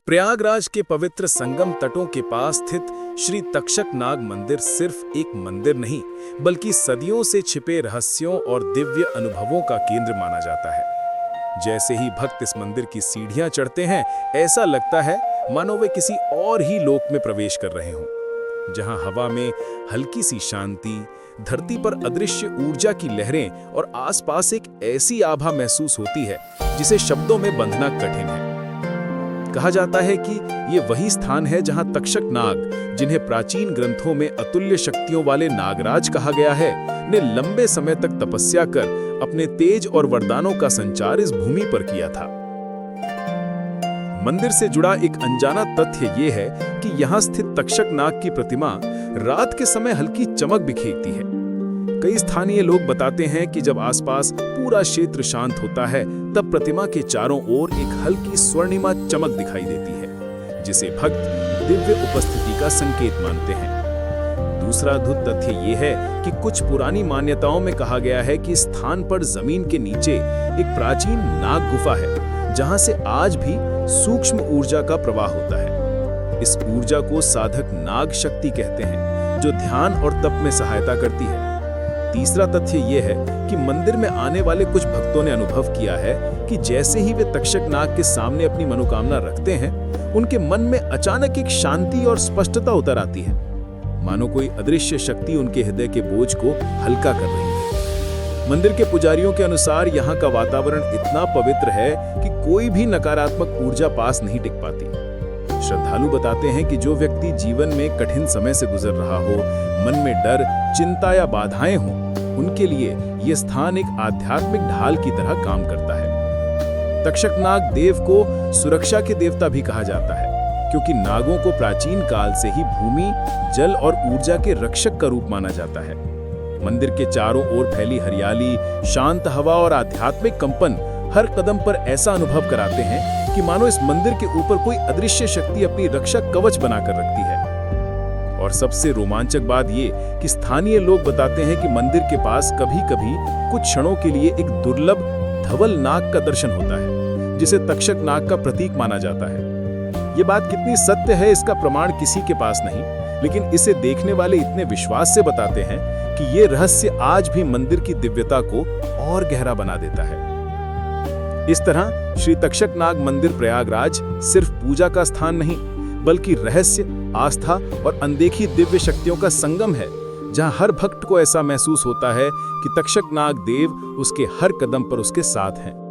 प्रयागराज के पवित्र संगम तटों के पास स्थित श्री तक्षक नाग मंदिर सिर्फ एक मंदिर नहीं, बल्कि सदियों से छिपे रहस्यों और दिव्य अनुभवों का केंद्र माना जाता है। जैसे ही भक्त इस मंदिर की सीढ़ियां चढ़ते हैं, ऐसा लगता है मानो वे किसी और ही लोक में प्रवेश कर रहे हों, जहां हवा में हल्की सी शांति, धरती पर अदृश्य ऊर्जा की लहरें और आसपास एक ऐसी आभा महसूस होती है जिसे शब्दों में बंधना कठिन है। कहा जाता है कि ये वही स्थान है जहां तक्षक नाग, जिन्हें प्राचीन ग्रंथों में अतुल्य शक्तियों वाले नागराज कहा गया है, ने लंबे समय तक तपस्या कर अपने तेज और वरदानों का संचार इस भूमि पर किया था। मंदिर से जुड़ा एक अनजाना तथ्य ये है कि यहाँ स्थित तक्षक नाग की प्रतिमा रात के समय हल्की चमक बिखेरती है। कई स्थानीय लोग बताते हैं कि जब आसपास पूरा क्षेत्र शांत होता है, तब प्रतिमा के चारों ओर एक हल्की स्वर्णिमा चमक दिखाई देती है, जिसे भक्त दिव्य उपस्थिति का संकेत मानते हैं। दूसरा अद्भुत तथ्य ये है कि कुछ पुरानी मान्यताओं में कहा गया है कि इस स्थान पर जमीन के नीचे एक प्राचीन नाग गुफा है, जहां से आज भी सूक्ष्म ऊर्जा का प्रवाह होता है। इस ऊर्जा को साधक नाग शक्ति कहते हैं, जो ध्यान और तप में सहायता करती है। तीसरा तथ्य यह है कि मंदिर में आने वाले कुछ भक्तों ने अनुभव किया है कि जैसे ही वे तक्षक नाग के सामने अपनी मनोकामना रखते हैं, उनके मन में अचानक एक शांति और स्पष्टता उतर आती है, मानो कोई अदृश्य शक्ति उनके हृदय के बोझ को हल्का कर रही है। मंदिर के पुजारियों के अनुसार यहाँ का वातावरण इतना पवित्र है कि कोई भी नकारात्मक ऊर्जा पास नहीं टिक पाती। श्रद्धालु बताते हैं कि जो व्यक्ति जीवन में कठिन समय से गुजर रहा हो, मन में डर, चिंता या बाधाएं हों, उनके लिए यह स्थान एक आध्यात्मिक ढाल की तरह काम करता है। तक्षक नाग देव को सुरक्षा के देवता भी कहा जाता है, क्योंकि नागों को प्राचीन काल से ही भूमि, जल और ऊर्जा के रक्षक का रूप माना जाता है। मंदिर के चारों ओर फैली हरियाली, शांत हवा और आध्यात्मिक कंपन हर कदम पर ऐसा अनुभव कराते हैं कि मानो इस मंदिर के ऊपर कोई अदृश्य शक्ति अपनी रक्षा कवच बनाकर रखती है। और सबसे रोमांचक बात ये कि स्थानीय लोग बताते हैं कि मंदिर के पास कभी-कभी कुछ क्षणों के लिए एक दुर्लभ धवल नाग का दर्शन होता है, जिसे तक्षक नाग का प्रतीक माना जाता है। ये बात कितनी सत्य है इसका प्रमाण किसी के पास नहीं, लेकिन इसे देखने वाले इतने विश्वास से बताते हैं कि ये रहस्य आज भी मंदिर की दिव्यता को और गहरा बना देता है। इस तरह श्री तक्षक नाग मंदिर प्रयागराज सिर्फ पूजा का स्थान नहीं, बल्कि रहस्य, आस्था और अनदेखी दिव्य शक्तियों का संगम है, जहां हर भक्त को ऐसा महसूस होता है कि तक्षक नाग देव उसके हर कदम पर उसके साथ हैं।